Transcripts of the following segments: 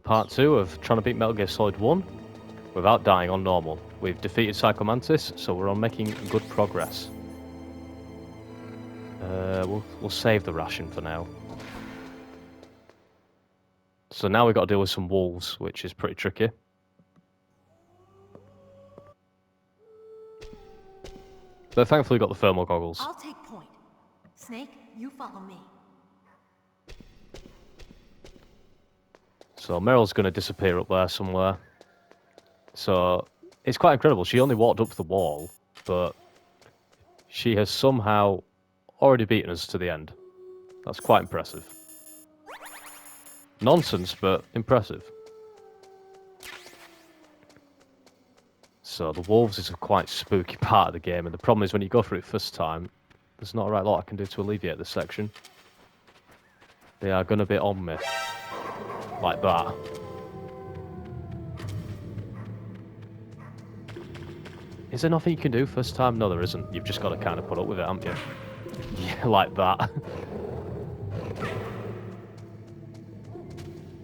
part 2 of trying to beat Metal Gear Solid 1 without dying on normal. We've defeated Psycho Mantis, so we're on making good progress. We'll save the ration for now. So now we've got to deal with some wolves, which is pretty tricky. But thankfully we got the thermal goggles. I'll take point. Snake, you follow me. So Meryl's going to disappear up there somewhere. So it's quite incredible. She only walked up the wall, but she has somehow already beaten us to the end. That's quite impressive. Nonsense, but impressive. So the wolves is a quite spooky part of the game, and the problem is when you go through it first time, there's not a right lot I can do to alleviate this section. They are going to be on me. Like that. Is there nothing you can do first time? No, there isn't. You've just got to kind of put up with it, haven't you? Yeah, like that.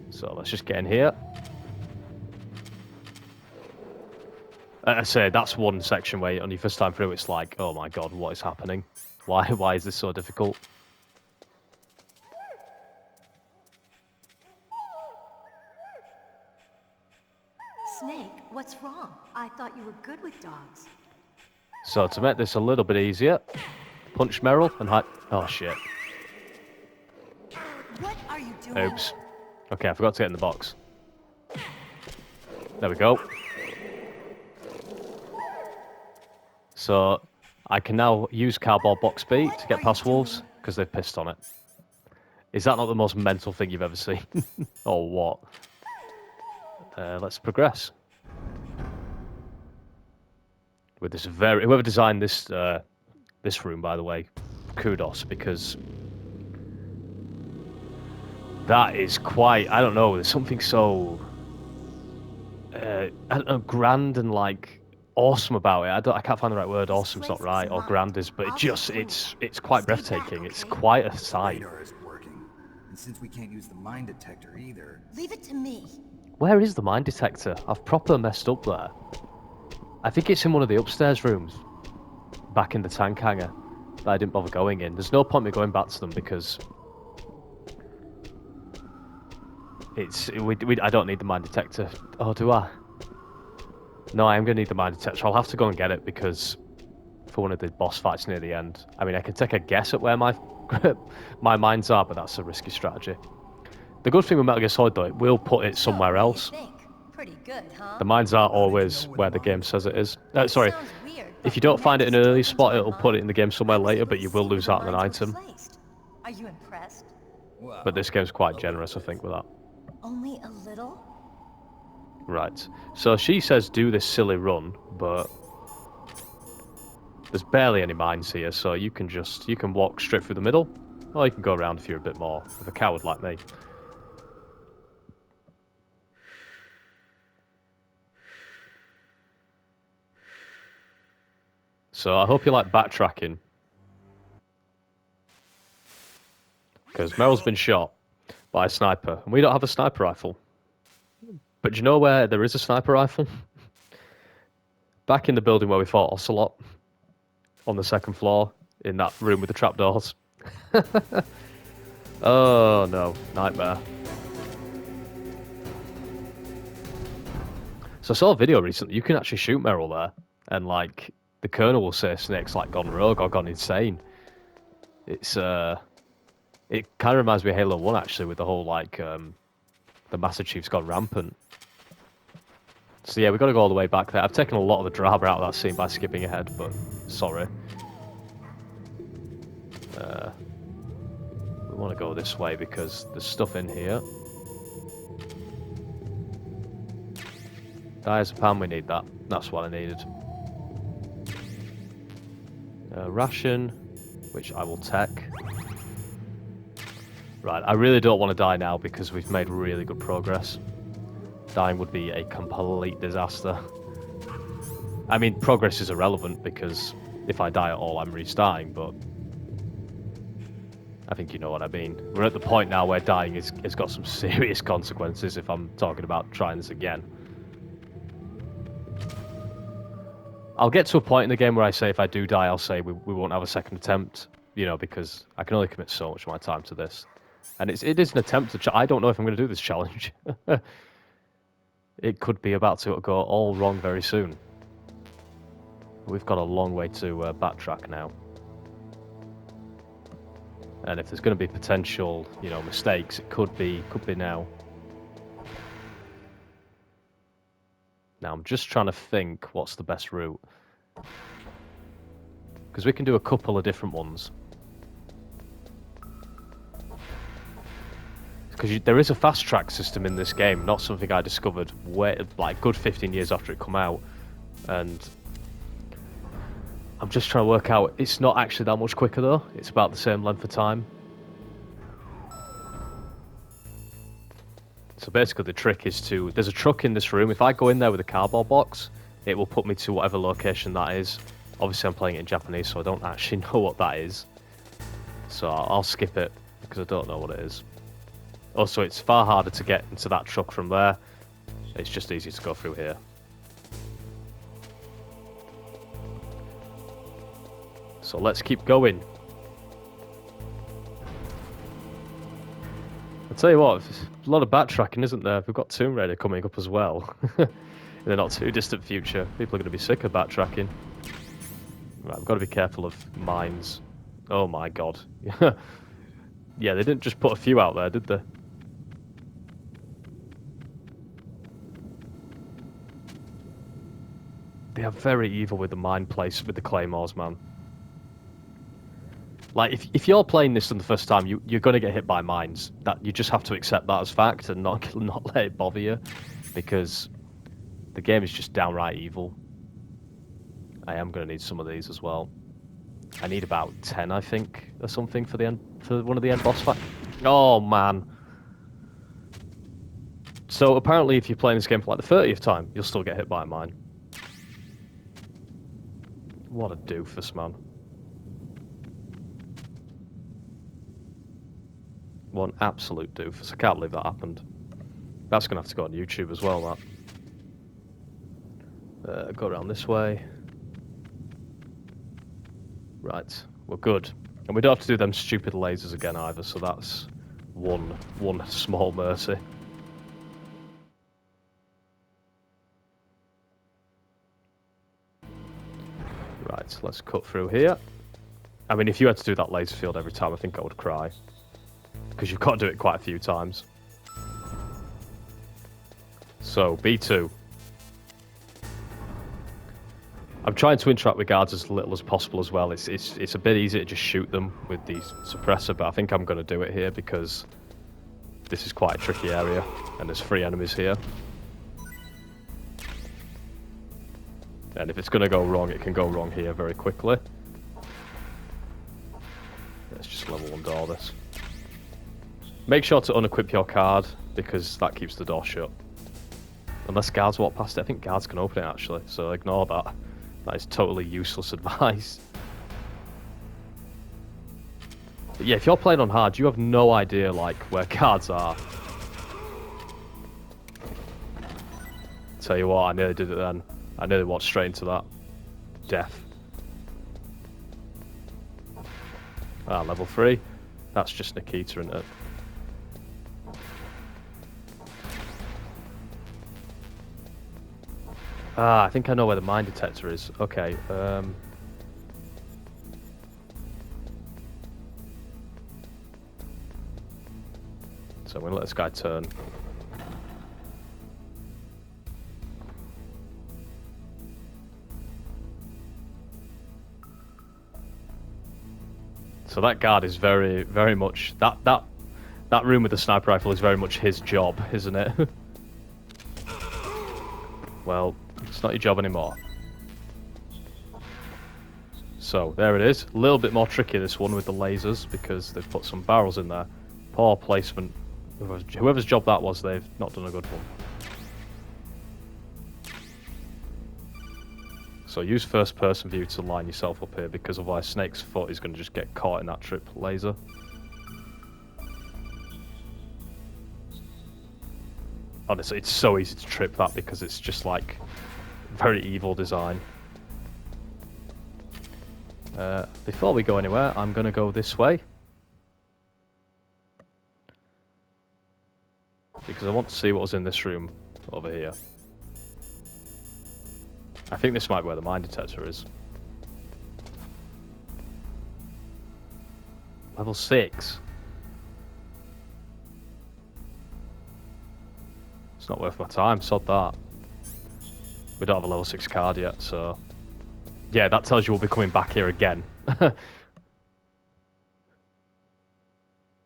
So let's just get in here. I say, that's one section where on your first time through, it's like, oh my god, what is happening? Why is this so difficult? Snake, what's wrong? I thought you were good with dogs. So to make this a little bit easier, punch Meryl and hide. Oh shit. What are you doing? Oops. Okay, I forgot to get in the box. There we go. So I can now use cardboard box B to get past wolves because they've pissed on it. Is that not the most mental thing you've ever seen? Or what? Let's progress. With this whoever designed this this room, by the way, kudos, because that is quite, I don't know, there's something so I don't know, grand and like awesome about it. I can't find the right word. Awesome's not right, or grand is, but it's quite breathtaking. It's quite a sight. Radar isn't working, and since we can't use the mine detector either. Leave it to me. Where is the mine detector? I've proper messed up there. I think it's in one of the upstairs rooms, back in the tank hangar, that I didn't bother going in. There's no point me going back to them because I don't need the mine detector. Oh, do I? No, I am going to need the mine detector. I'll have to go and get it because for one of the boss fights near the end. I mean, I can take a guess at where my my mines are, but that's a risky strategy. The good thing with Metal Gear Solid, though, it will put it somewhere else. Pretty good, huh? The mines aren't always where the game says it is. Sorry, if you don't find it in an early spot, it'll put it in the game somewhere later, but you will lose out on an item. Are you impressed? But this game's quite generous, I think, with that. Only a little? Right. So she says do this silly run, but there's barely any mines here, so you can walk straight through the middle, or you can go around if you're a bit more of a coward like me. So I hope you like backtracking, because Meryl's been shot by a sniper, and we don't have a sniper rifle. But do you know where there is a sniper rifle? Back in the building where we fought Ocelot, on the second floor, in that room with the trapdoors. Oh no, nightmare. So I saw a video recently, you can actually shoot Meryl there, and like, the Colonel will say Snake's like gone rogue or gone insane. It's it kind of reminds me of Halo 1 actually, with the whole like the Master Chief's gone rampant. So yeah, we've got to go all the way back there. I've taken a lot of the drama out of that scene by skipping ahead, but sorry. We want to go this way because there's stuff in here. Diazepam, we need that. That's what I needed. Ration, which I will take. Right, I really don't want to die now because we've made really good progress. Dying would be a complete disaster. I mean, progress is irrelevant because if I die at all, I'm restarting, but I think you know what I mean. We're at the point now where dying has got some serious consequences if I'm talking about trying this again. I'll get to a point in the game where I say if I do die, I'll say we won't have a second attempt, you know, because I can only commit so much of my time to this. And it is an attempt to... I don't know if I'm going to do this challenge. It could be about to go all wrong very soon. We've got a long way to backtrack now. And if there's going to be potential, you know, mistakes, it could be now. Now I'm just trying to think what's the best route. Because we can do a couple of different ones. Because there is a fast track system in this game, not something I discovered like good 15 years after it come out. And I'm just trying to work out, it's not actually that much quicker though. It's about the same length of time. So basically the trick is there's a truck in this room. If I go in there with a cardboard box, it will put me to whatever location that is. Obviously I'm playing it in Japanese, so I don't actually know what that is. So I'll skip it, because I don't know what it is. Also, it's far harder to get into that truck from there. It's just easy to go through here. So let's keep going. I'll tell you what, there's a lot of backtracking, isn't there? We've got Tomb Raider coming up as well. In the not too distant future. People are going to be sick of backtracking. Right, I've got to be careful of mines. Oh my god. Yeah, they didn't just put a few out there, did they? They are very evil with the mine place, with the claymores, man. Like, if you're playing this for the first time, you're going to get hit by mines. That you just have to accept that as fact and not let it bother you, because the game is just downright evil. I am going to need some of these as well. I need about 10, I think, or something for one of the end boss fights. Oh man! So apparently, if you're playing this game for like the 30th time, you'll still get hit by a mine. What a doofus, man. One absolute doofus. I can't believe that happened. That's going to have to go on YouTube as well, that. Go around this way. Right, we're good. And we don't have to do them stupid lasers again either, so that's one small mercy. Right, let's cut through here. I mean, if you had to do that laser field every time, I think I would cry. Because you've got to do it quite a few times. So, B2. I'm trying to interact with guards as little as possible as well. It's a bit easier to just shoot them with the suppressor, but I think I'm going to do it here because this is quite a tricky area, and there's 3 enemies here. And if it's going to go wrong, it can go wrong here very quickly. Let's just level 1 door this. Make sure to unequip your card, because that keeps the door shut. Unless guards walk past it. I think guards can open it, actually, so ignore that. That is totally useless advice. But yeah, if you're playing on hard, you have no idea, like, where guards are. Tell you what, I nearly did it then. I nearly walked straight into that. Death. Ah, level 3. That's just Nikita, isn't it? Ah, I think I know where the mine detector is. Okay, so I'm going to let this guy turn. So that guard is very, very much... That room with the sniper rifle is very much his job, isn't it? Well, it's not your job anymore. So, there it is. A little bit more tricky, this one, with the lasers, because they've put some barrels in there. Poor placement. Whoever's job that was, they've not done a good one. So use first person view to line yourself up here, because otherwise Snake's foot is going to just get caught in that trip laser. Honestly, it's so easy to trip that because it's just like very evil design. Before we go anywhere, I'm going to go this way. Because I want to see what was in this room over here. I think this might be where the mine detector is. Level 6. It's not worth my time, sod that. We don't have a level 6 card yet, so... Yeah, that tells you we'll be coming back here again.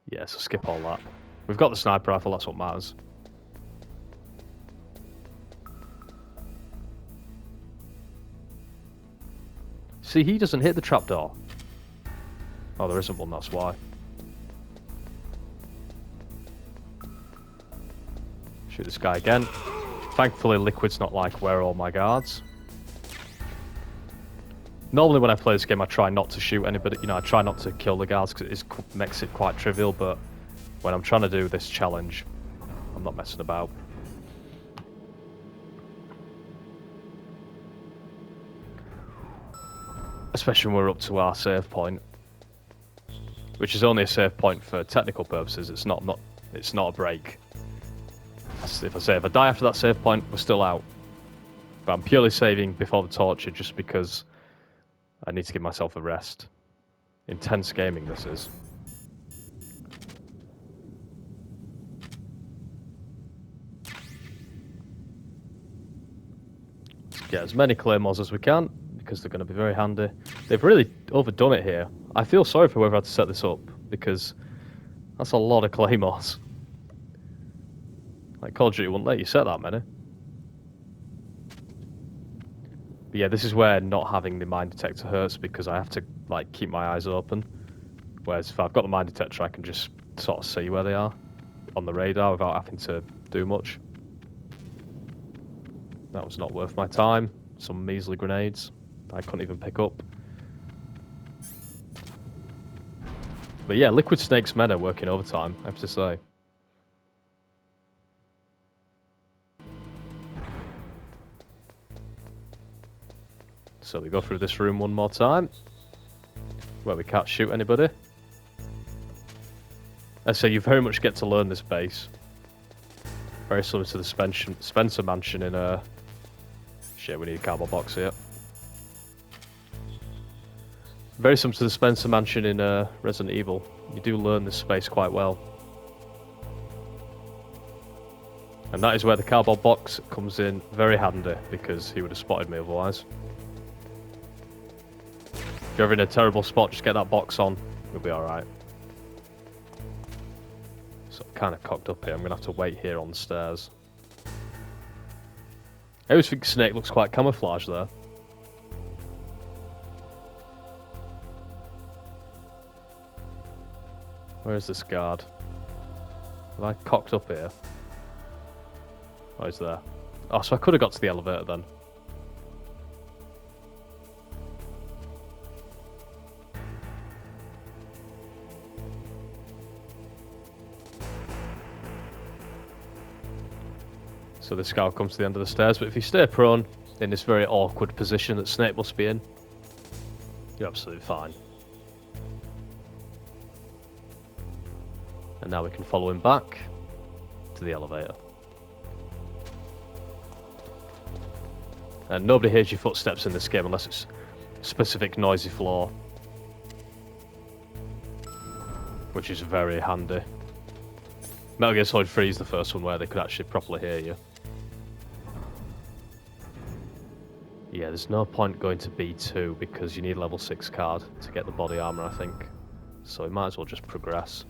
Yeah, so skip all that. We've got the sniper rifle, that's what matters. See, he doesn't hit the trapdoor. Oh, there isn't one, that's why. Shoot this guy again. Thankfully, Liquid's not like, where are all my guards? Normally when I play this game, I try not to shoot anybody. You know, I try not to kill the guards because it makes it quite trivial, but when I'm trying to do this challenge, I'm not messing about. Especially when we're up to our save point. Which is only a save point for technical purposes, it's not a break. If I die after that save point, we're still out. But I'm purely saving before the torture just because I need to give myself a rest. Intense gaming this is. Let's get as many claymores as we can, because they're going to be very handy. They've really overdone it here. I feel sorry for whoever had to set this up, because that's a lot of claymores. Like Call of Duty wouldn't let you set that many. But yeah, this is where not having the mine detector hurts, because I have to like keep my eyes open. Whereas if I've got the mine detector, I can just sort of see where they are on the radar without having to do much. That was not worth my time. Some measly grenades I couldn't even pick up. But yeah, Liquid Snake's men are working overtime, I have to say. So we go through this room one more time, where we can't shoot anybody. And so you very much get to learn this base. Very similar to the Spencer Mansion in shit, we need a cardboard box here. Very similar to the Spencer Mansion in Resident Evil. You do learn this space quite well. And that is where the cardboard box comes in very handy, because he would have spotted me otherwise. If you're ever in a terrible spot, just get that box on. You'll be alright. So I'm kind of cocked up here. I'm going to have to wait here on the stairs. I always think Snake looks quite camouflaged there. Where's this guard? Have I cocked up here? Oh, he's there. Oh, so I could have got to the elevator then. So this guy will come to the end of the stairs, but if you stay prone in this very awkward position that Snake must be in, you're absolutely fine. And now we can follow him back to the elevator. And nobody hears your footsteps in this game unless it's a specific noisy floor, which is very handy. Metal Gear Solid 3 is the first one where they could actually properly hear you. Yeah, there's no point going to B2 because you need level 6 card to get the body armor, I think. So we might as well just progress.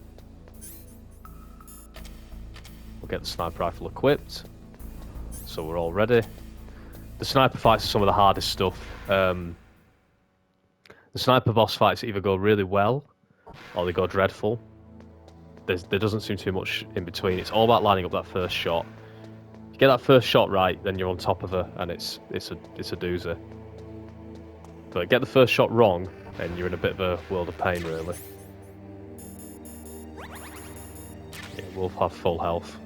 We'll get the sniper rifle equipped. So we're all ready. The sniper fights are some of the hardest stuff. The sniper boss fights either go really well or they go dreadful. There doesn't seem too much in between. It's all about lining up that first shot. If you get that first shot right, then you're on top of her, and it's a doozy. But get the first shot wrong, and you're in a bit of a world of pain, really. Yeah, Wolf have full health.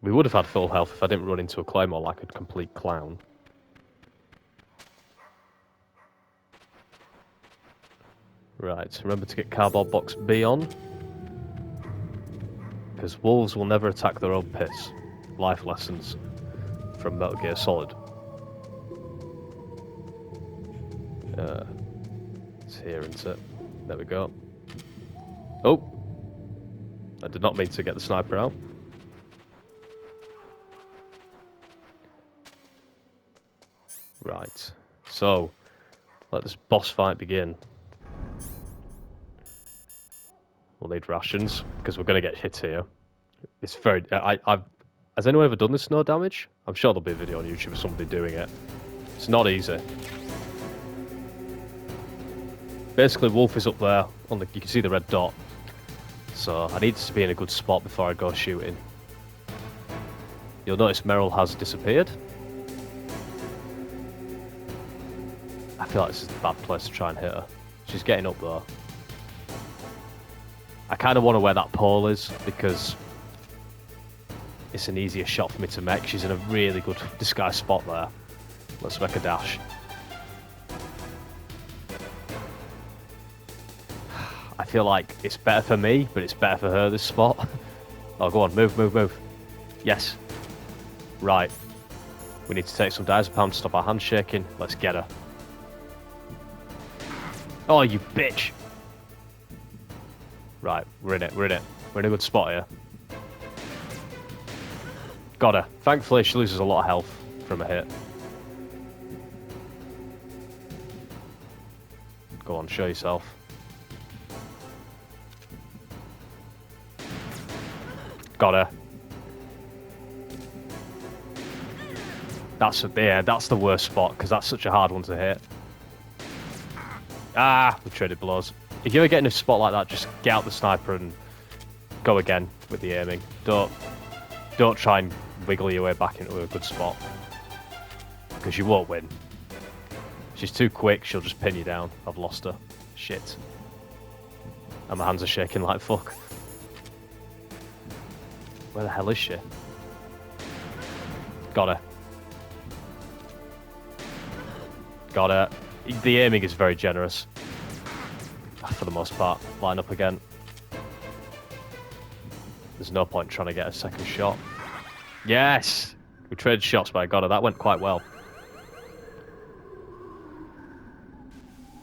We would have had full health if I didn't run into a claymore like a complete clown. Right, remember to get cardboard box B on. Because wolves will never attack their own piss. Life lessons from Metal Gear Solid. It's here, isn't it? There we go. Oh! I did not mean to get the sniper out. Right. So, let this boss fight begin. We'll need rations, because we're going to get hit here. It's very... has anyone ever done this snow damage? I'm sure there'll be a video on YouTube of somebody doing it. It's not easy. Basically, Wolf is up there. You can see the red dot. So, I need to be in a good spot before I go shooting. You'll notice Meryl has disappeared. I feel like this is a bad place to try and hit her. She's getting up there. I kind of want to where that pole is, because it's an easier shot for me to make. She's in a really good disguise spot there. Let's make a dash. I feel like it's better for me, but it's better for her, this spot. Oh, go on, move, move, move. Yes. Right. We need to take some diazepam to stop our hands shaking. Let's get her. Oh, you bitch! Right, we're in it, we're in it. We're in a good spot here. Got her. Thankfully, she loses a lot of health from a hit. Go on, show yourself. Got her. That's the worst spot, because that's such a hard one to hit. Ah, we traded blows. If you ever get in a spot like that, just get out the sniper and go again with the aiming. Don't try and wiggle your way back into a good spot, because you won't win. She's too quick, she'll just pin you down. I've lost her. Shit. And my hands are shaking like fuck. Where the hell is she? Got her. Got her. The aiming is very generous. For the most part. Line up again. There's no point trying to get a second shot. Yes! We traded shots, but I got her. That went quite well.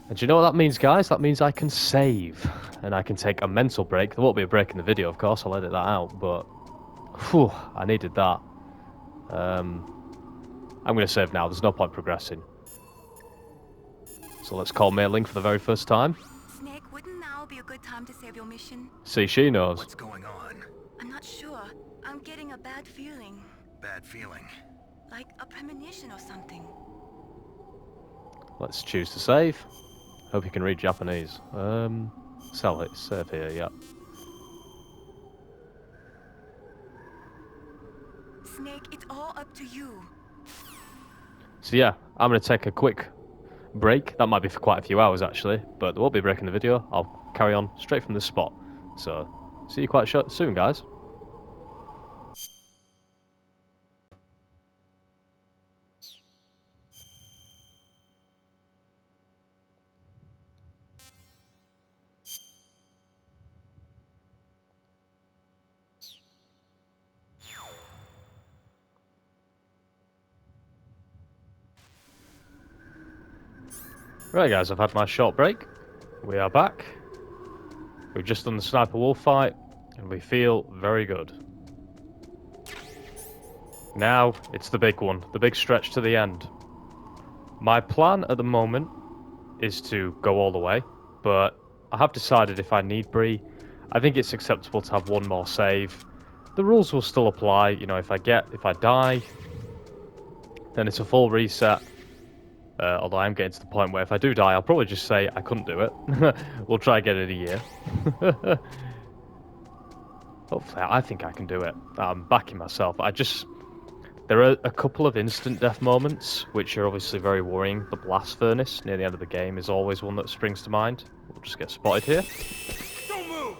And do you know what that means, guys? That means I can save. And I can take a mental break. There won't be a break in the video, of course. I'll edit that out. But, whew, I needed that. I'm going to save now. There's no point progressing. So let's call Mei Ling for the very first time. Snake, wouldn't now be a good time to save your mission? See, she knows. What's going on? I'm not sure. I'm getting a bad feeling. Bad feeling. Like a premonition or something. Let's choose to save. Hope you can read Japanese. Sell it. Save here, yeah. Snake, it's all up to you. So yeah, I'm going to take a quick break. That might be for quite a few hours actually, but there won't be a break in the video. I'll carry on straight from this spot. So, see you quite soon, guys. Right guys, I've had my short break. We are back. We've just done the sniper wolf fight, and we feel very good. Now, it's the big one, the big stretch to the end. My plan at the moment is to go all the way, but I have decided if I need Bree, I think it's acceptable to have one more save. The rules will still apply, you know, if I die, then it's a full reset. Although I'm getting to the point where if I do die, I'll probably just say I couldn't do it. We'll try again in a year. Hopefully, I think I can do it. I'm backing myself. There are a couple of instant death moments, which are obviously very worrying. The blast furnace near the end of the game is always one that springs to mind. We'll just get spotted here. Don't move!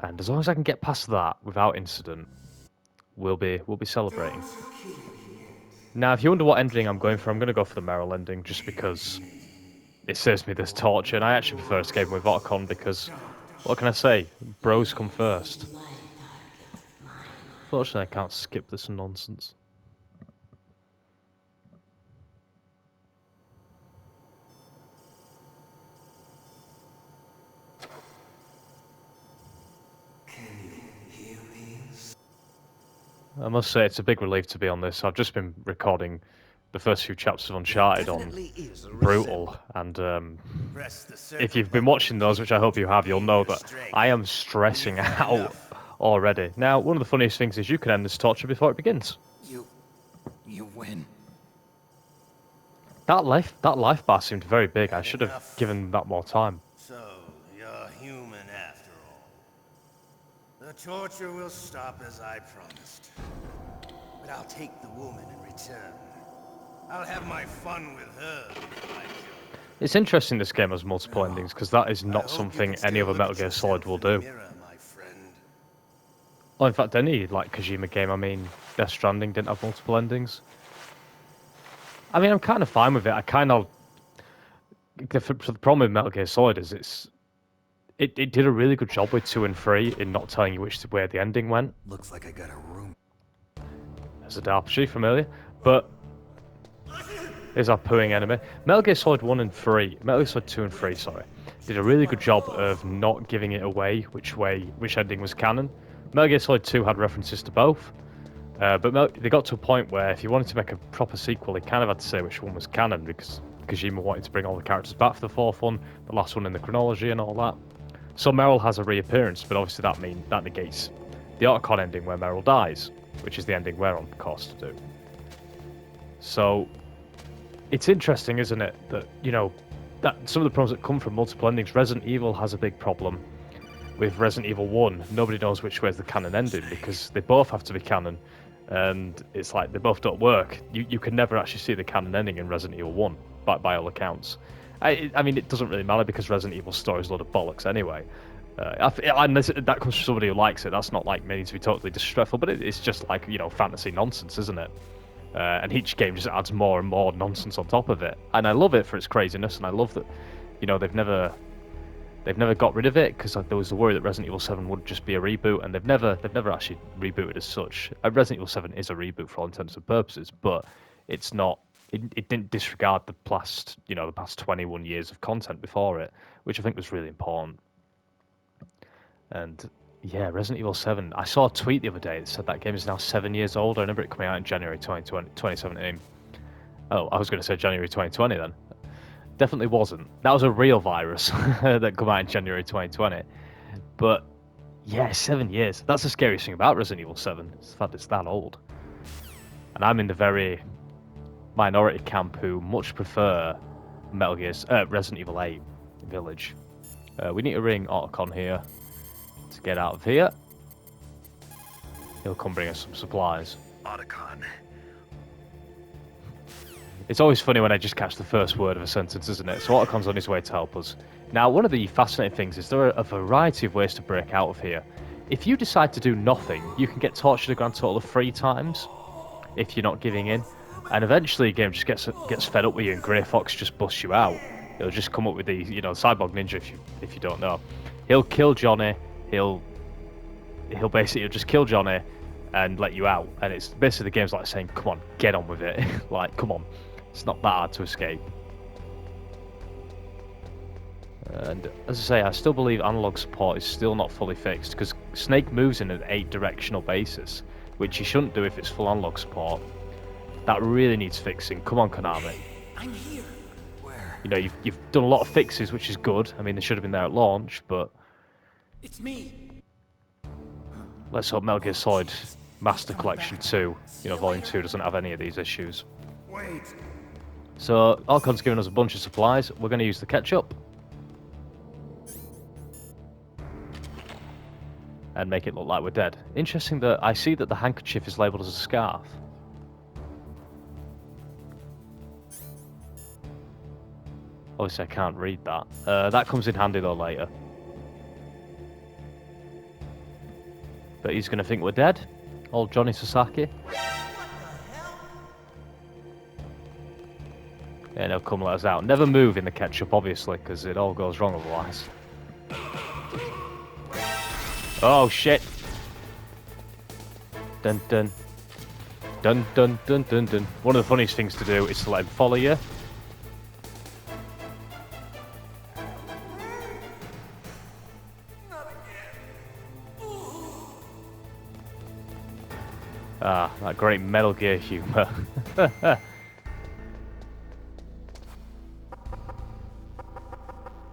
And as long as I can get past that without incident, we'll be celebrating. Now, if you wonder what ending I'm going for, I'm going to go for the Meryl ending, just because it saves me this torture, and I actually prefer escaping with Otacon because, what can I say? Bros come first. Fortunately, I can't skip this nonsense. I must say, it's a big relief to be on this. I've just been recording the first few chapters of Uncharted on Brutal, and if you've been watching those, which I hope you have, you'll know that I am stressing out already. Now, one of the funniest things is you can end this torture before it begins. You win. That life bar seemed very big. I should have given that more time. So, you're human after all. The torture will stop as I promised. But I'll take the woman in return. I'll have my fun with her before I kill her. It's interesting this game has multiple endings, because that is not something any other Metal Gear Solid will do. Oh, in fact, any Kojima game, I mean, Death Stranding didn't have multiple endings. I mean, I'm kind of fine with it. The problem with Metal Gear Solid is it did a really good job with 2 and 3 in not telling you which way the ending went. Looks like I got a room. There's a Darpshy from earlier, but here's our pooing enemy. Metal Gear Solid 1 and 3, Metal Gear Solid 2 and 3, sorry, did a really good job of not giving it away which ending was canon. Metal Gear Solid 2 had references to both, but they got to a point where if you wanted to make a proper sequel, they kind of had to say which one was canon, because Kojima wanted to bring all the characters back for the 4th one, the last one in the chronology and all that. So Meryl has a reappearance, but obviously that negates the Otacon ending where Meryl dies, which is the ending we're on course to do. So it's interesting, isn't it, that, that some of the problems that come from multiple endings, Resident Evil has a big problem. With Resident Evil 1, nobody knows which way is the canon ending, because they both have to be canon, and it's like they both don't work. You can never actually see the canon ending in Resident Evil 1, by all accounts. I mean, it doesn't really matter, because Resident Evil's story is a load of bollocks anyway. And that comes from somebody who likes it. That's not like meaning to be totally disrespectful, but it's just like, fantasy nonsense, isn't it? And each game just adds more and more nonsense on top of it. And I love it for its craziness, and I love that, they've never got rid of it, because there was the worry that Resident Evil 7 would just be a reboot, and they've never actually rebooted as such. Resident Evil 7 is a reboot for all intents and purposes, but it's not. It didn't disregard the past 21 years of content before it, which I think was really important. And yeah, Resident Evil 7. I saw a tweet the other day that said that game is now 7 years old. I remember it coming out in January 2017. Oh, I was going to say January 2020 then. Definitely wasn't. That was a real virus that came out in January 2020. But yeah, 7 years. That's the scariest thing about Resident Evil 7. It's the fact it's that old. And I'm in the very minority camp who much prefer Resident Evil 8 Village. We need to ring Otacon here to get out of here. He'll come bring us some supplies. Otacon. It's always funny when I just catch the first word of a sentence, isn't it? So Otacon's on his way to help us. Now, one of the fascinating things is there are a variety of ways to break out of here. If you decide to do nothing, you can get tortured a grand total of 3 times if you're not giving in. And eventually the game just gets fed up with you, and Grey Fox just busts you out. He'll just come up with the Cyborg Ninja if you don't know. He'll kill Johnny. He'll basically just kill Johnny and let you out. And it's basically the game's like saying, "Come on, get on with it." Like, come on, it's not that hard to escape. And as I say, I still believe analog support is still not fully fixed, because Snake moves in an 8-directional basis, which he shouldn't do if it's full analog support. That really needs fixing. Come on, Konami. I'm here. Where? You've done a lot of fixes, which is good. I mean, they should have been there at launch, but It's me. let's hope Metal Gear Solid Master Collection 2, Volume 2 doesn't have any of these issues. Wait. So, Archon's given us a bunch of supplies. We're going to use the ketchup and make it look like we're dead. Interesting that I see that the handkerchief is labelled as a scarf. Obviously, I can't read that. That comes in handy though later. But he's going to think we're dead. Old Johnny Sasaki. Yeah, he'll come let us out. Never move in the ketchup, obviously, because it all goes wrong otherwise. Oh, shit. Dun dun. Dun dun dun dun dun. One of the funniest things to do is to let him follow you. Ah, that great Metal Gear humour.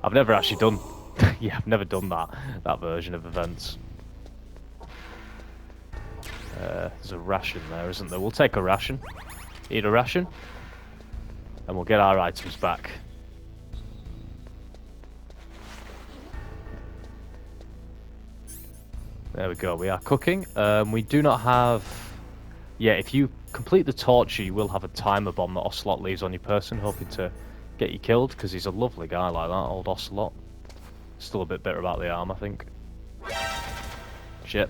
I've never actually done... yeah, I've never done that version of events. There's a ration there, isn't there? We'll take a ration. Eat a ration. And we'll get our items back. There we go, we are cooking. We do not have... Yeah, if you complete the torture, you will have a timer bomb that Ocelot leaves on your person, hoping to get you killed, because he's a lovely guy like that, old Ocelot. Still a bit bitter about the arm, I think. Shit.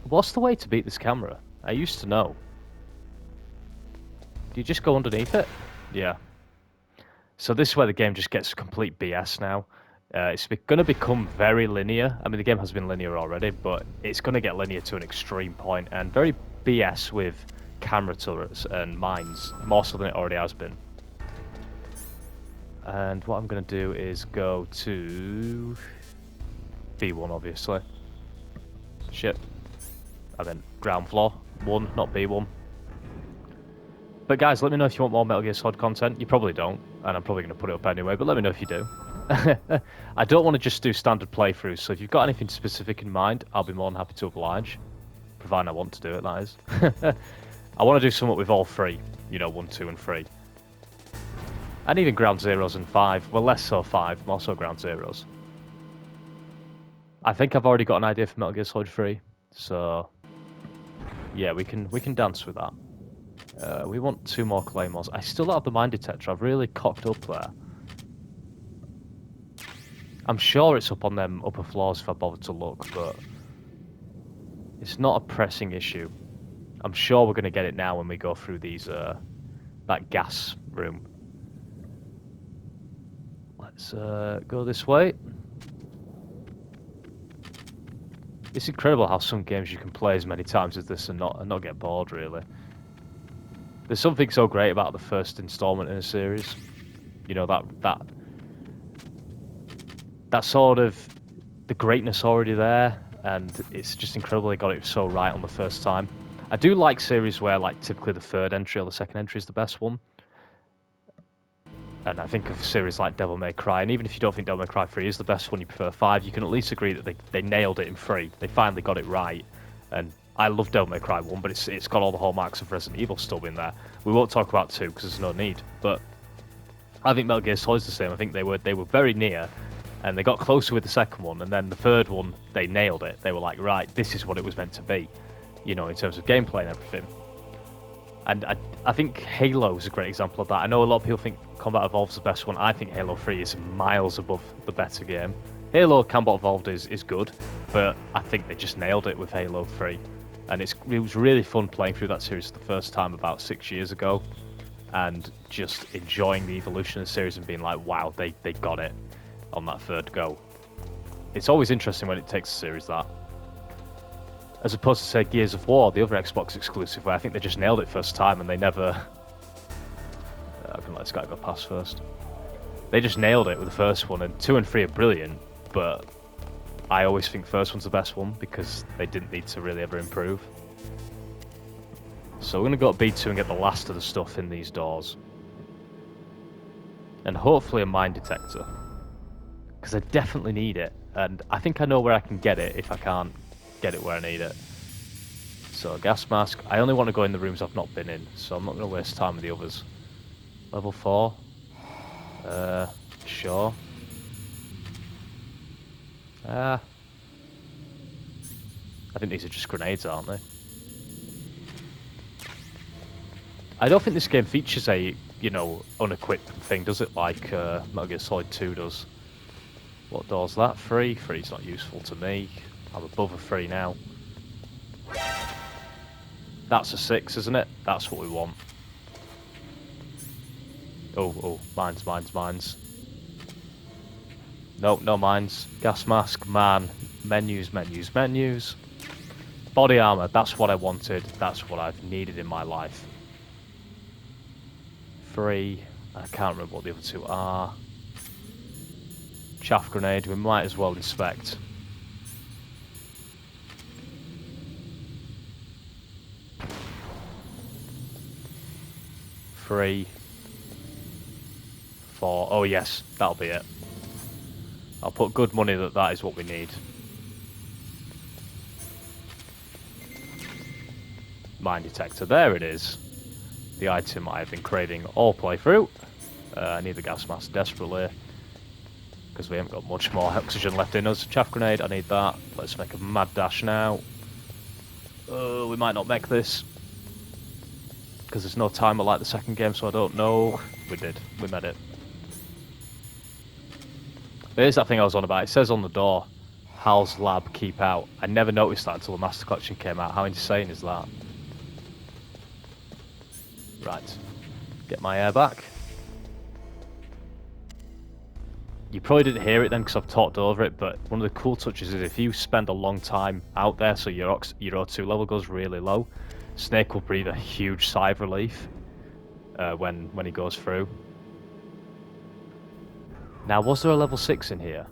What's the way to beat this camera? I used to know. Do you just go underneath it? Yeah. So this is where the game just gets complete BS now. It's going to become very linear. I mean, the game has been linear already, but it's going to get linear to an extreme point, and very BS with camera turrets and mines, more so than it already has been. And what I'm going to do is go to B1, obviously. Shit. I meant ground floor 1, not B1. But guys, let me know if you want more Metal Gear Solid content. You probably don't, and I'm probably going to put it up anyway, but let me know if you do. I don't want to just do standard playthroughs, so if you've got anything specific in mind, I'll be more than happy to oblige. Providing I want to do it, that is. I want to do something with all 3. You know, 1, 2, and 3. And even Ground Zeroes and 5. Well, less so 5, more so Ground Zeroes. I think I've already got an idea for Metal Gear Solid 3, so... yeah, we can dance with that. We want 2 more claymores. I still don't have the mine detector. I've really cocked up there. I'm sure it's up on them upper floors if I bother to look, but it's not a pressing issue. I'm sure we're going to get it now when we go through these that gas room. Let's go this way. It's incredible how some games you can play as many times as this and not get bored, really. There's something so great about the first installment in a series. You know, that sort of... the greatness already there, and it's just incredible they got it so right on the first time. I do like series where, like, typically the third entry or the second entry is the best one. And I think of series like Devil May Cry, and even if you don't think Devil May Cry 3 is the best one, you prefer 5, you can at least agree that they nailed it in 3. They finally got it right. And I love Devil May Cry 1, but it's got all the hallmarks of Resident Evil still in there. We won't talk about 2 because there's no need. But I think Metal Gear Solid's the same. I think they were very near, and they got closer with the second one, and then the third one, they nailed it. They were like, right, this is what it was meant to be, you know, in terms of gameplay and everything. And I think Halo is a great example of that. I know a lot of people think Combat Evolved's the best one. I think Halo 3 is miles above the better game. Halo Combat Evolved is good, but I think they just nailed it with Halo 3. And it was really fun playing through that series the first time about 6 years ago, and just enjoying the evolution of the series and being like, wow, they got it on that third go. It's always interesting when it takes a series that. As opposed to, say, Gears of War, the other Xbox exclusive, where I think they just nailed it first time and they never... I'm gonna let this guy go past first. They just nailed it with the first one, and 2 and 3 are brilliant, but I always think first one's the best one because they didn't need to really ever improve. So we're gonna go to B2 and get the last of the stuff in these doors. And hopefully a mine detector. Because I definitely need it, and I think I know where I can get it if I can't get it where I need it. So, gas mask. I only want to go in the rooms I've not been in, so I'm not going to waste time with the others. Level 4. Sure. I think these are just grenades, aren't they? I don't think this game features a, you know, unequipped thing, does it? Like Metal Gear Solid 2 does. What door's that? 3? 3's not useful to me. I'm above a 3 now. That's a 6, isn't it? That's what we want. Oh, mines. Nope, no mines. Gas mask, man. Menus. Body armor, that's what I wanted. That's what I've needed in my life. 3. I can't remember what the other 2 are. Chaff grenade, we might as well inspect. Three, 4. Oh yes, that'll be it. I'll put good money that that is what we need. Mine detector, there it is. The item I've been craving all playthrough. I need the gas mask desperately, because we haven't got much more oxygen left in us. Chaff grenade, I need that. Let's make a mad dash now. We might not make this, because there's no timer like the second game, so I don't know. We did. We made it. Here's that thing I was on about. It says on the door, Hal's lab, keep out. I never noticed that until the Master Collection came out. How insane is that? Right. Get my air back. You probably didn't hear it then because I've talked over it, but one of the cool touches is if you spend a long time out there, so your O2 level goes really low, Snake will breathe a huge sigh of relief when he goes through. Now, was there a level 6 in here?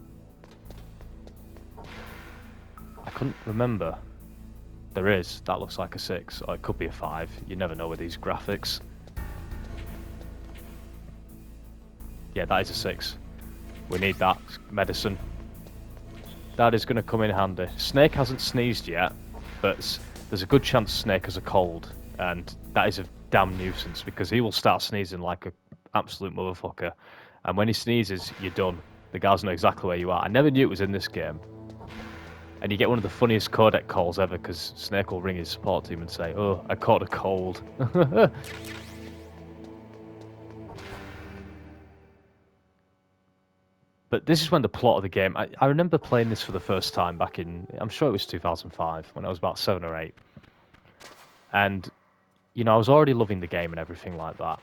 I couldn't remember. There is. That looks like a 6, or it could be a 5. You never know with these graphics. Yeah, that is a 6. We need that medicine. That is going to come in handy. Snake hasn't sneezed yet, but there's a good chance Snake has a cold, and that is a damn nuisance because he will start sneezing like an absolute motherfucker. And when he sneezes, you're done. The guys know exactly where you are. I never knew it was in this game. And you get one of the funniest codec calls ever because Snake will ring his support team and say, "Oh, I caught a cold." But this is when the plot of the game... I remember playing this for the first time back in... I'm sure it was 2005, when I was about 7 or 8. And, you know, I was already loving the game and everything like that.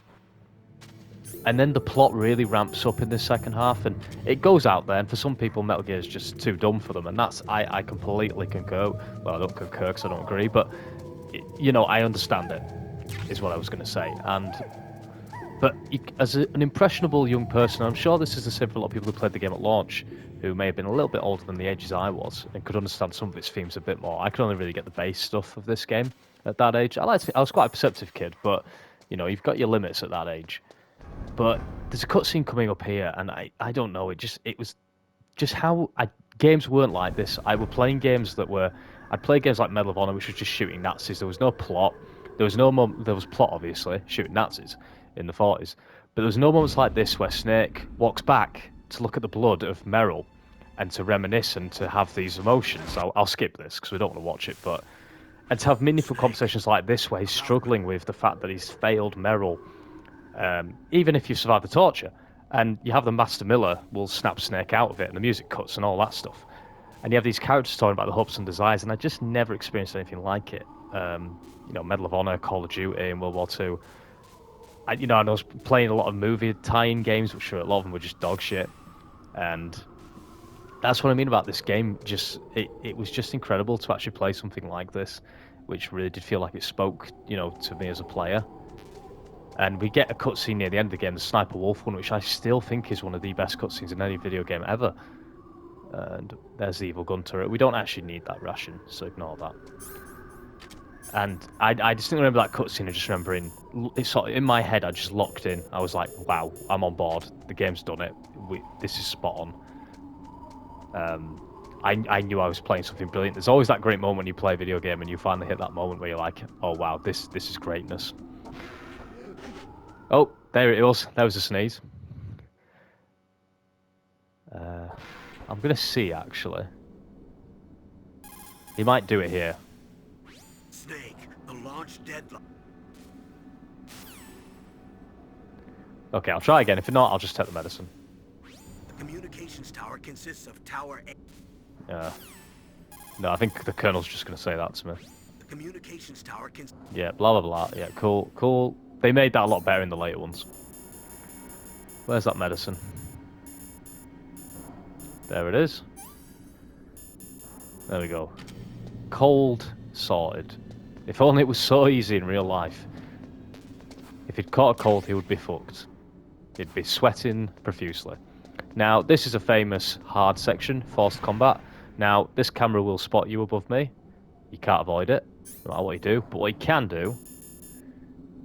And then the plot really ramps up in the second half, and it goes out there, and for some people, Metal Gear is just too dumb for them, and that's... I completely concur. Well, I don't concur because I don't agree, but, you know, I understand it, is what I was going to say. But as an impressionable young person, I'm sure this is the same for a lot of people who played the game at launch, who may have been a little bit older than the ages I was, and could understand some of its themes a bit more. I could only really get the base stuff of this game at that age. I was quite a perceptive kid, but, you know, you've got your limits at that age. But there's a cutscene coming up here, and I don't know, it was just how... games weren't like this. I were playing games that were... I'd play games like Medal of Honor, which was just shooting Nazis. There was no plot. There was plot, obviously, shooting Nazis in the 40s. But there was no moments like this where Snake walks back to look at the blood of Meryl and to reminisce and to have these emotions. I'll skip this because we don't want to watch it, but... And to have meaningful conversations like this where he's struggling with the fact that he's failed Meryl, even if you survive the torture. And you have the Master Miller will snap Snake out of it, and the music cuts and all that stuff. And you have these characters talking about the hopes and desires, and I just never experienced anything like it. You know, Medal of Honor, Call of Duty in World War II. I was playing a lot of movie tie-in games, which a lot of them were just dog shit. And that's what I mean about this game. It was just incredible to actually play something like this, which really did feel like it spoke, you know, to me as a player. And we get a cutscene near the end of the game, the Sniper Wolf one, which I still think is one of the best cutscenes in any video game ever. And there's the evil gun turret. We don't actually need that ration, so ignore that. And I distinctly remember that cutscene and just remembering, it's sort of, in my head, I just locked in. I was like, wow, I'm on board. The game's done it. This is spot on. I knew I was playing something brilliant. There's always that great moment when you play a video game and you finally hit that moment where you're like, oh wow, this is greatness. Oh, there it was. There was a sneeze. I'm going to see, actually. He might do it here. Snake, the launch deadline. Okay, I'll try again. If not, I'll just take the medicine. The communications tower consists of Tower A. No, I think the Colonel's just going to say that to me. The Communications tower can... Yeah, blah, blah, blah. Yeah, cool, cool. They made that a lot better in the later ones. Where's that medicine? There it is. There we go. Cold sorted. If only it was so easy in real life. If he'd caught a cold, he would be fucked. He'd be sweating profusely. Now, this is a famous hard section, forced combat. Now, this camera will spot you above me. You can't avoid it, no matter what you do. But what you can do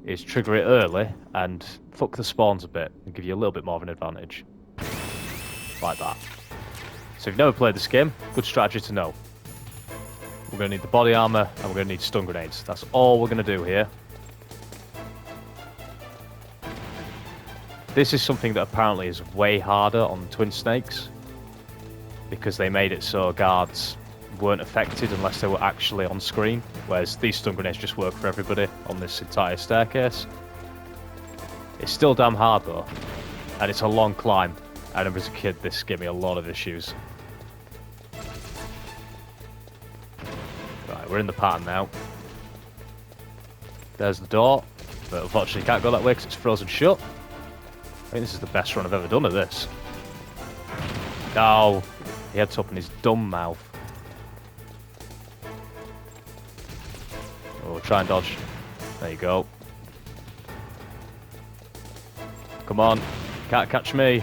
is trigger it early and fuck the spawns a bit and give you a little bit more of an advantage. Like that. So if you've never played this game, good strategy to know. We're going to need the body armor and we're going to need stun grenades. That's all we're going to do here. This is something that apparently is way harder on Twin Snakes because they made it so guards weren't affected unless they were actually on screen, whereas these stun grenades just work for everybody on this entire staircase. It's still damn hard though, and it's a long climb. I remember as a kid this gave me a lot of issues. Right, we're in the pattern now. There's the door, but unfortunately you can't go that way because it's frozen shut. I think this is the best run I've ever done of this. Oh, he heads up in his dumb mouth. Oh, try and dodge. There you go. Come on, can't catch me.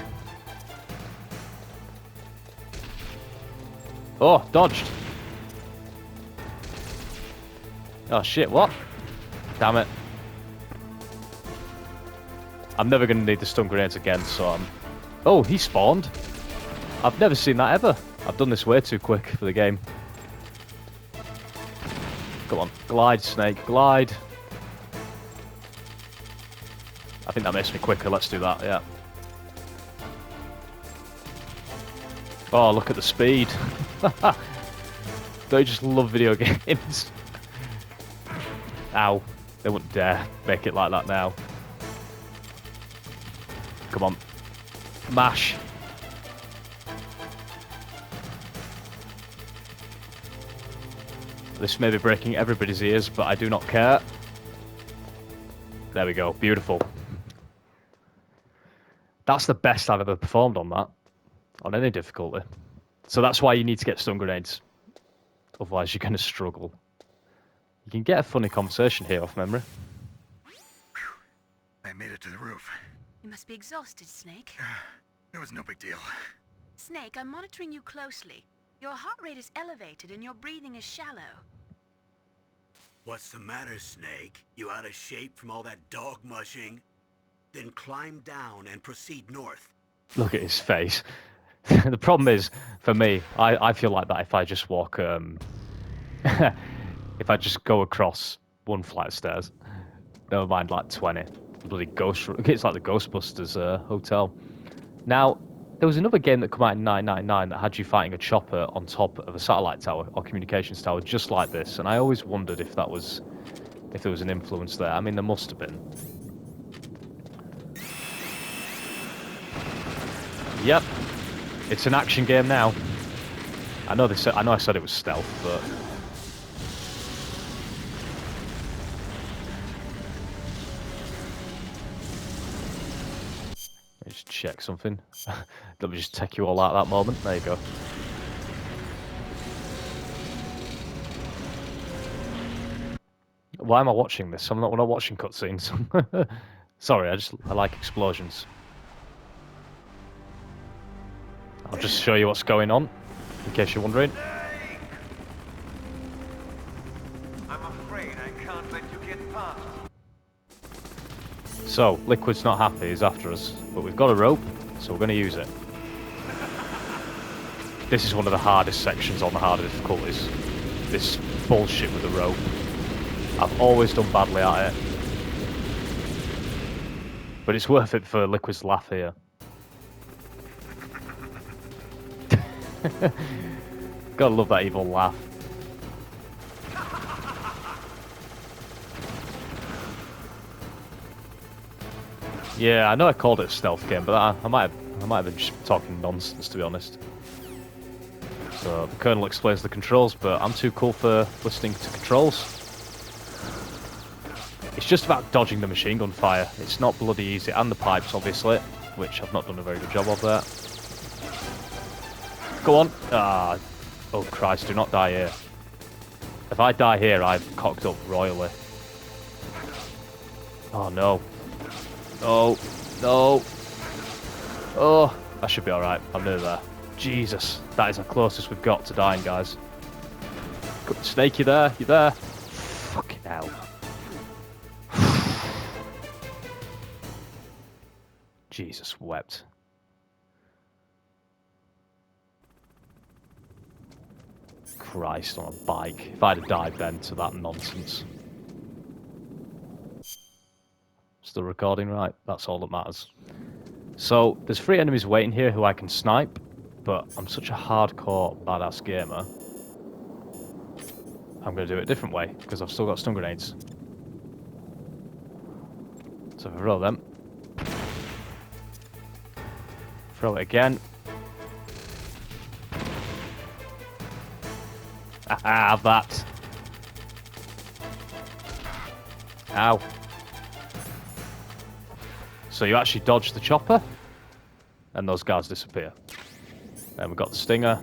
Oh, dodged. Oh shit, what? Damn it. I'm never going to need the stun grenades again, so I'm... Oh, he spawned. I've never seen that ever. I've done this way too quick for the game. Come on, glide, Snake, glide. I think that makes me quicker, let's do that, yeah. Oh, look at the speed. Don't you just love video games? Ow, they wouldn't dare make it like that now. Come on. Mash. This may be breaking everybody's ears, but I do not care. There we go. Beautiful. That's the best I've ever performed on that. On any difficulty. So that's why you need to get stun grenades. Otherwise you're going to struggle. You can get a funny conversation here off memory. I made it to the roof. You must be exhausted, Snake. It was no big deal. Snake, I'm monitoring you closely. Your heart rate is elevated and your breathing is shallow. What's the matter, Snake? You out of shape from all that dog mushing? Then climb down and proceed north. Look at his face. The problem is, for me, I feel like that if I just walk, if I just go across one flight of stairs. Never mind, like 20. Bloody ghost... It's like the Ghostbusters hotel. Now, there was another game that came out in 1999 that had you fighting a chopper on top of a satellite tower or communications tower just like this, and I always wondered if that was... if there was an influence there. I mean, there must have been. Yep. It's an action game now. I know I said it was stealth, but... Just check something. Let me just take you all out at that moment. There you go. Why am I watching this? We're not watching cutscenes. Sorry, I like explosions. I'll just show you what's going on, in case you're wondering. I'm afraid I can't let you get past. So, Liquid's not happy, he's after us, but we've got a rope, so we're going to use it. This is one of the hardest sections on the harder difficulties. This bullshit with the rope. I've always done badly at it. But it's worth it for Liquid's laugh here. Gotta love that evil laugh. Yeah, I know I called it a stealth game, but I might have been just talking nonsense, to be honest. So the Colonel explains the controls, but I'm too cool for listening to controls. It's just about dodging the machine gun fire. It's not bloody easy. And the pipes, obviously, which I've not done a very good job of there. Go on. Ah, oh Christ, do not die here. If I die here, I've cocked up royally. Oh no. No. No. Oh, I should be alright. I'm near there. Jesus, that is the closest we've got to dying, guys. Snake, you there? You there? Fucking hell. Jesus wept. Christ, on a bike. If I'd have died then to that nonsense. Still recording, right? That's all that matters. So, there's 3 enemies waiting here who I can snipe, but I'm such a hardcore badass gamer. I'm going to do it a different way, because I've still got stun grenades. So if I throw them. Throw it again. Have that. Ow. So you actually dodge the chopper, and those guards disappear. Then we've got the stinger,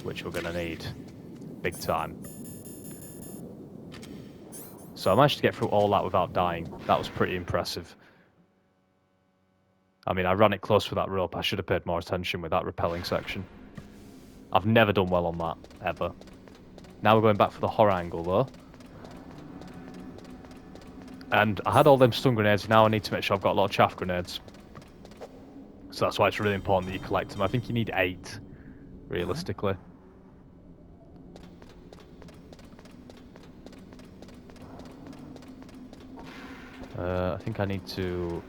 which we're going to need big time. So I managed to get through all that without dying. That was pretty impressive. I mean, I ran it close with that rope. I should have paid more attention with that rappelling section. I've never done well on that, ever. Now we're going back for the horror angle, though. And I had all them stun grenades. Now I need to make sure I've got a lot of chaff grenades. So that's why it's really important that you collect them. I think you need 8, realistically. I think I need to...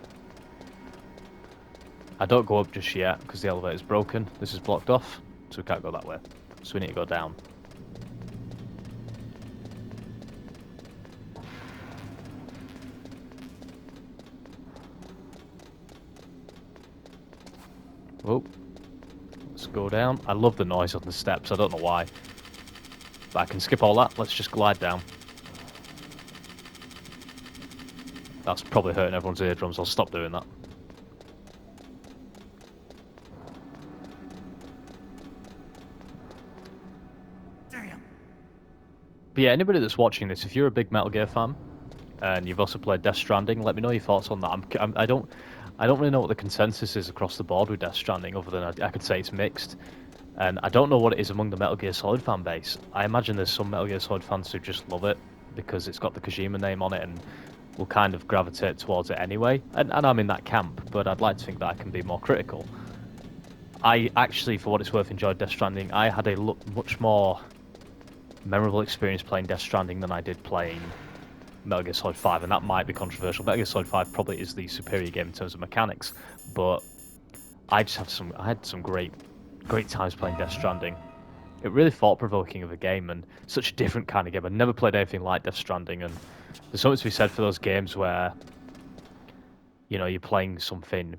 I don't go up just yet, because the elevator's broken. This is blocked off, so we can't go that way. So we need to go down. Oh, let's go down. I love the noise on the steps, I don't know why. But I can skip all that, let's just glide down. That's probably hurting everyone's eardrums, I'll stop doing that. Damn. But yeah, anybody that's watching this, if you're a big Metal Gear fan, and you've also played Death Stranding, let me know your thoughts on that. I don't really know what the consensus is across the board with Death Stranding, other than I could say it's mixed. And I don't know what it is among the Metal Gear Solid fan base. I imagine there's some Metal Gear Solid fans who just love it, because it's got the Kojima name on it, and will kind of gravitate towards it anyway. And I'm in that camp, but I'd like to think that I can be more critical. I actually, for what it's worth, enjoyed Death Stranding. I had a much more memorable experience playing Death Stranding than I did playing Metal Gear Solid 5, and that might be controversial. Metal Gear Solid 5 probably is the superior game in terms of mechanics, but I had some great times playing Death Stranding. It really thought-provoking of a game, and such a different kind of game. I've never played anything like Death Stranding, and there's something to be said for those games where, you know, you're playing something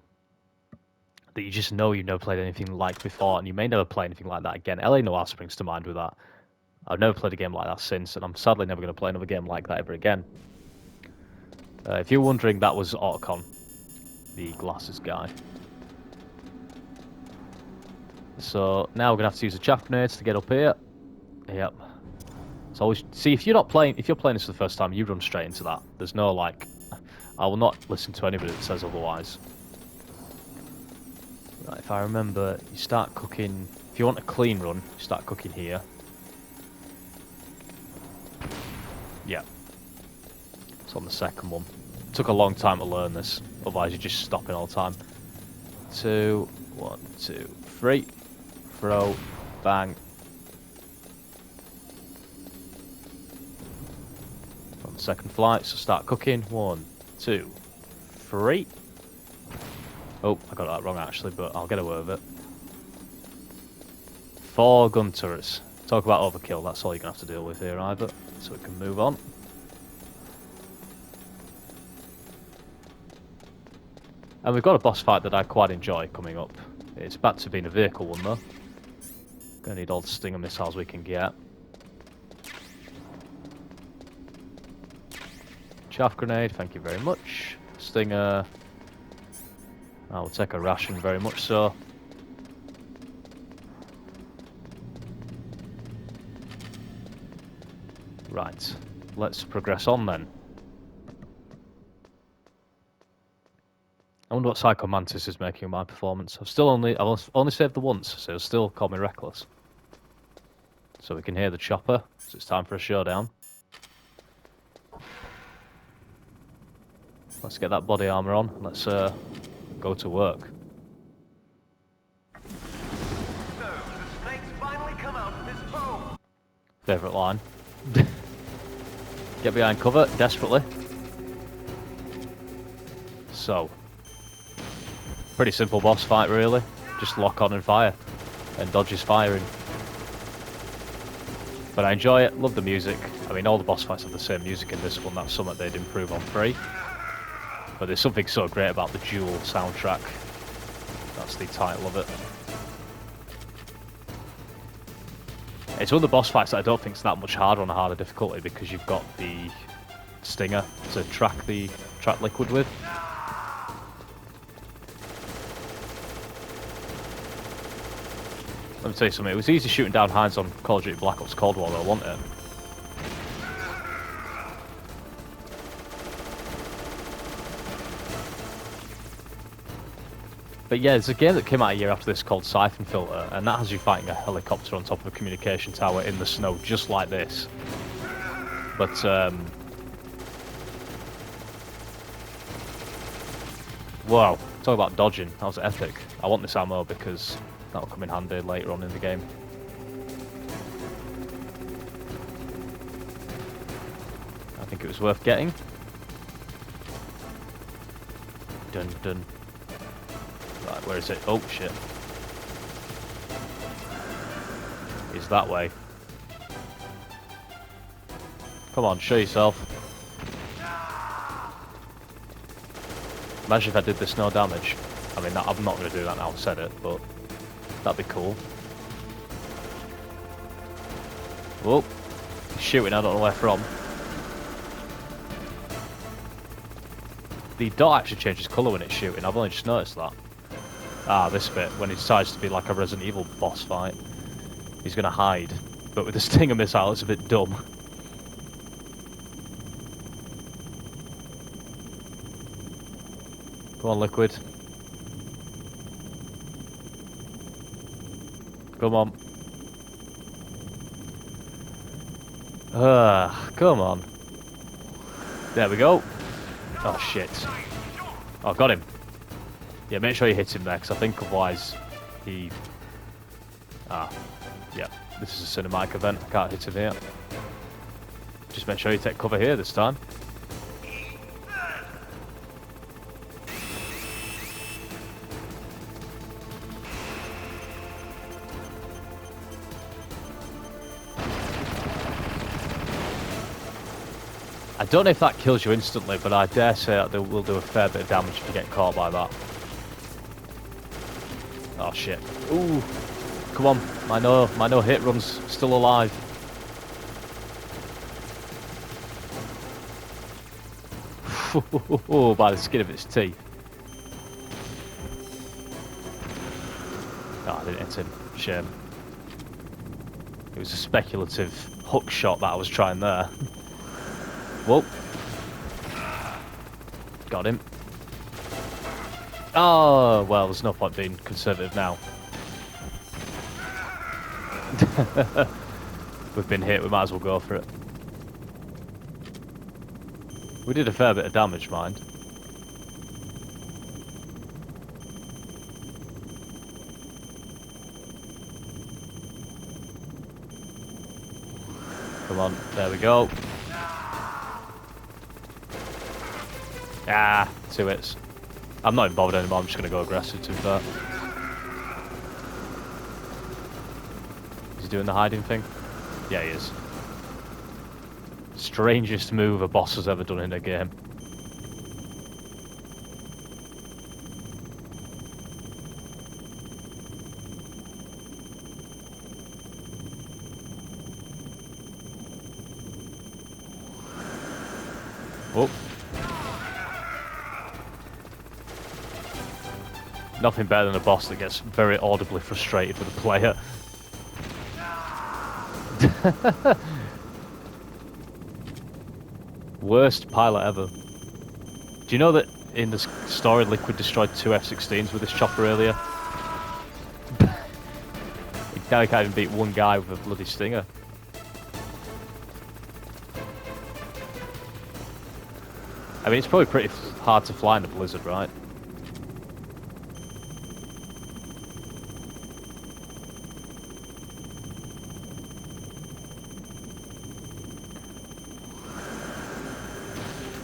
that you just know you've never played anything like before, and you may never play anything like that again. LA Noire springs to mind with that. I've never played a game like that since, and I'm sadly never going to play another game like that ever again. If you're wondering, that was Otacon, the glasses guy. So now we're going to have to use the chaff grenades to get up here. Yep. So always, see, if you're playing this for the first time, you run straight into that. There's no, like... I will not listen to anybody that says otherwise. Right, if I remember, you start cooking... If you want a clean run, you start cooking here. Yeah. It's on the second one. Took a long time to learn this. Otherwise, you're just stopping all the time. 2, 1, 2, 3. Throw. Bang. On the second flight, so start cooking. 1, 2, 3. Oh, I got that wrong actually, but I'll get away with it. 4 gun turrets. Talk about overkill, that's all you're going to have to deal with here either. So we can move on. And we've got a boss fight that I quite enjoy coming up. It's back to being a vehicle one though. Gonna need all the stinger missiles we can get. Chaff grenade, thank you very much. Stinger. I will take a ration, very much so. Right, let's progress on then. I wonder what Psycho Mantis is making of my performance. I've only saved the once, so it'll still call me reckless. So we can hear the chopper, so it's time for a showdown. Let's get that body armor on. Let's go to work. So, the snake's finally come out of his hole. Favourite line. Get behind cover, desperately. So, pretty simple boss fight really. Just lock on and fire. And dodge his firing. But I enjoy it, love the music. I mean, all the boss fights have the same music in this one. That's something they'd improve on 3. But there's something so great about the dual soundtrack. That's the title of it. It's one of the boss fights that I don't think is that much harder on a harder difficulty because you've got the stinger to track liquid with. Let me tell you something, it was easy shooting down Hines on Call of Duty Black Ops Cold War though, wasn't it? But yeah, there's a game that came out a year after this called Siphon Filter, and that has you fighting a helicopter on top of a communication tower in the snow, just like this. But, wow, talk about dodging, that was epic. I want this ammo because that'll come in handy later on in the game. I think it was worth getting. Dun dun. Right, where is it? Oh, shit. He's that way. Come on, show yourself. Imagine if I did this no damage. I mean, I'm not going to do that now, I've said it, but that'd be cool. Whoa. He's shooting, I don't know where from. The dot actually changes colour when it's shooting, I've only just noticed that. Ah, this bit, when he decides to be like a Resident Evil boss fight. He's going to hide. But with the Stinger missile, it's a bit dumb. Come on, Liquid. Come on. Come on. There we go. Oh, shit. Oh, got him. Yeah, make sure you hit him there, because I think otherwise he... Ah, yeah. This is a cinematic event. I can't hit him here. Just make sure you take cover here this time. I don't know if that kills you instantly, but I dare say that they will do a fair bit of damage if you get caught by that. Oh shit. Ooh. Come on. My no hit run's still alive. By the skin of its teeth. Oh, I didn't hit him. Shame. It was a speculative hook shot that I was trying there. Whoa. Got him. Oh, well, there's no point being conservative now. We've been hit, we might as well go for it. We did a fair bit of damage, mind. Come on, there we go. Ah, 2 hits. I'm not even bothered anymore, I'm just going to go aggressive to that. Is he doing the hiding thing? Yeah, he is. Strangest move a boss has ever done in a game. Oh. Nothing better than a boss that gets very audibly frustrated with the player. Worst pilot ever. Do you know that in the story Liquid destroyed 2 F-16s with this chopper earlier? Now he can't even beat one guy with a bloody stinger. I mean, it's probably pretty hard to fly in the blizzard, right?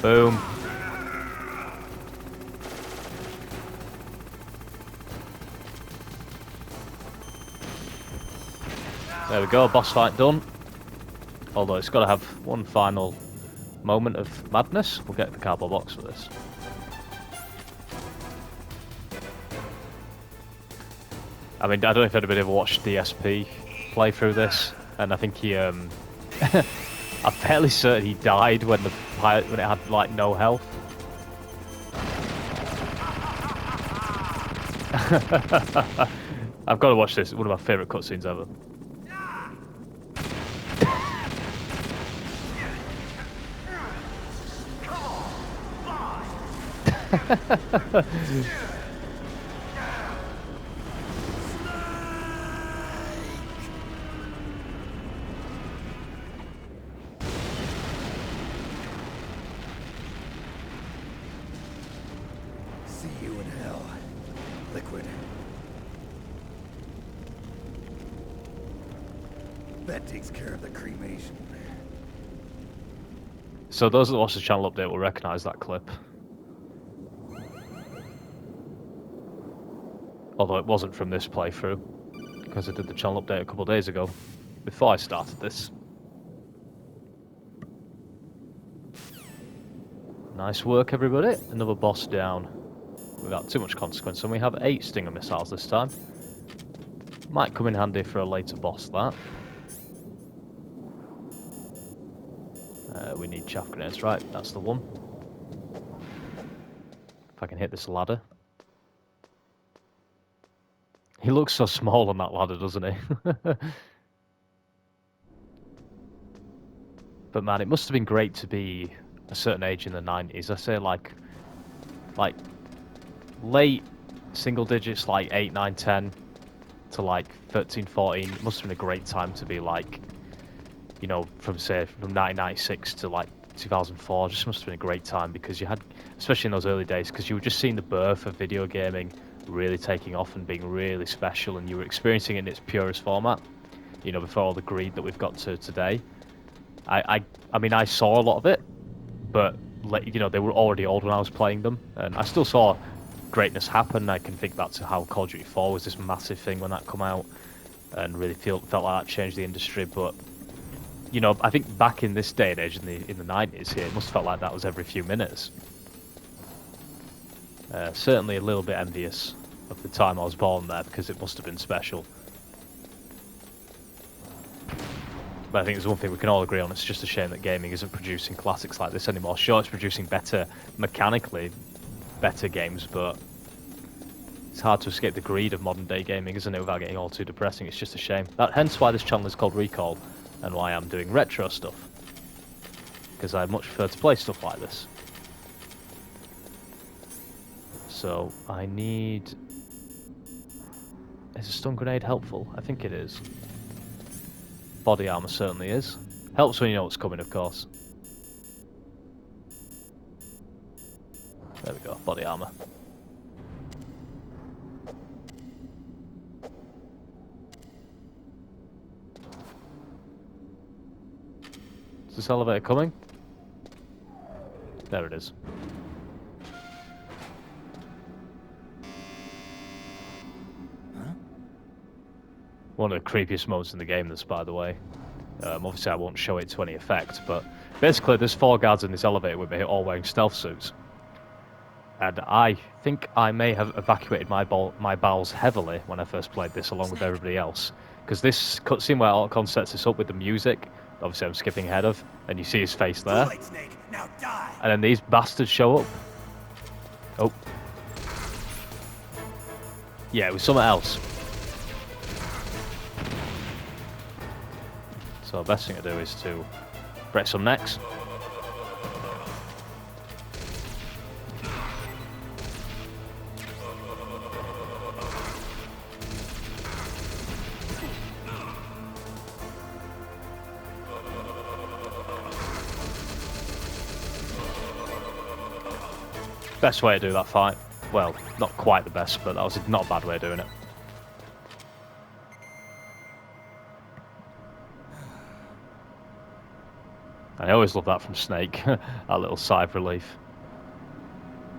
Boom. There we go, boss fight done. Although it's got to have one final moment of madness. We'll get the cardboard box for this. I mean, I don't know if anybody ever watched DSP play through this, and I think he, I'm fairly certain he died when the pilot, when it had like no health. I've got to watch this. It's one of my favourite cutscenes ever. See you in hell, Liquid. That takes care of the cremation. So those that watch the channel update will recognise that clip. Although it wasn't from this playthrough, because I did the channel update a couple of days ago, before I started this. Nice work, everybody. Another boss down without too much consequence, and we have 8 Stinger missiles this time. Might come in handy for a later boss, that. We need chaff grenades, right, that's the one. If I can hit this ladder. He looks so small on that ladder, doesn't he? But man, it must have been great to be a certain age in the 90s. I say like late single digits, like 8, 9, 10 to like 13, 14. It must have been a great time to be like, you know, from 1996 to like 2004. Just must have been a great time because you had, especially in those early days, because you were just seeing the birth of video gaming really taking off and being really special, and you were experiencing it in its purest format, you know, before all the greed that we've got to today. I mean, I saw a lot of it, but you know, they were already old when I was playing them, and I still saw greatness happen. I can think back to how Call of Duty 4 was this massive thing when that came out, and really felt like that changed the industry. But you know, I think back in this day and age, in the 90s here, it must have felt like that was every few minutes. Certainly a little bit envious of the time I was born there, because it must have been special. But I think there's one thing we can all agree on: it's just a shame that gaming isn't producing classics like this anymore. Sure, it's producing better, mechanically better games, but it's hard to escape the greed of modern day gaming, isn't it, without getting all too depressing. It's just a shame. Hence why this channel is called Recall, and why I'm doing retro stuff, because I much prefer to play stuff like this. So I need... Is a stun grenade helpful? I think it is. Body armor certainly is. Helps when you know what's coming, of course. There we go, body armor. Is this elevator coming? There it is. One of the creepiest moments in the game, this, by the way. Obviously I won't show it to any effect, but basically there's 4 guards in this elevator with me, all wearing stealth suits. And I think I may have evacuated my bowels heavily when I first played this, along with everybody else. Because this cutscene where Alcon sets this up with the music, obviously I'm skipping ahead of, and you see his face there. Now die. And then these bastards show up. Oh. Yeah, it was something else. So the best thing to do is to break some necks. Best way to do that fight. Well, not quite the best, but that was not a bad way of doing it. I always love that from Snake, that little sigh of relief.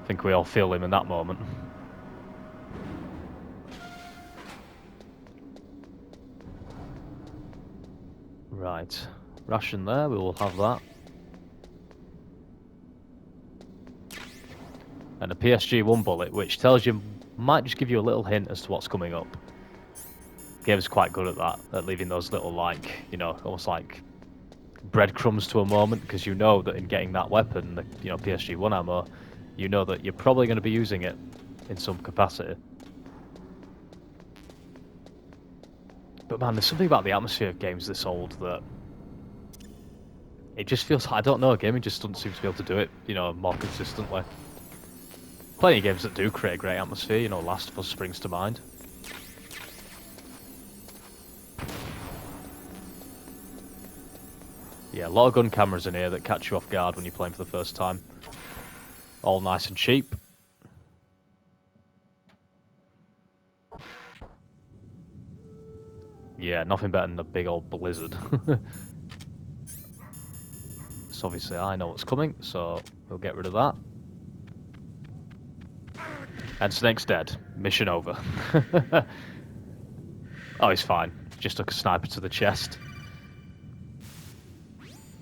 I think we all feel him in that moment. Right, ration there, we will have that. And a PSG-1 bullet, which tells you, might just give you a little hint as to what's coming up. The game's quite good at that, at leaving those little, like, you know, almost like breadcrumbs to a moment, because you know that in getting that weapon, the, you know, PSG-1 ammo, you know that you're probably going to be using it in some capacity. But man, there's something about the atmosphere of games this old that it just feels, I don't know, gaming just doesn't seem to be able to do it, you know, more consistently. Plenty of games that do create a great atmosphere, you know, Last of Us springs to mind. Yeah, a lot of gun cameras in here that catch you off guard when you're playing for the first time. All nice and cheap. Yeah, nothing better than a big old blizzard. So obviously I know what's coming, so we'll get rid of that. And Snake's dead. Mission over. Oh, he's fine. Just took a sniper to the chest.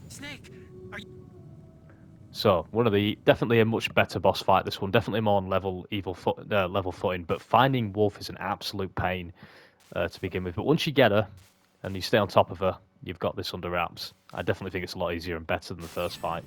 Snake, are you... So, definitely a much better boss fight, this one. Definitely more on level footing, but finding Wolf is an absolute pain to begin with. But once you get her, and you stay on top of her, you've got this under wraps. I definitely think it's a lot easier and better than the first fight.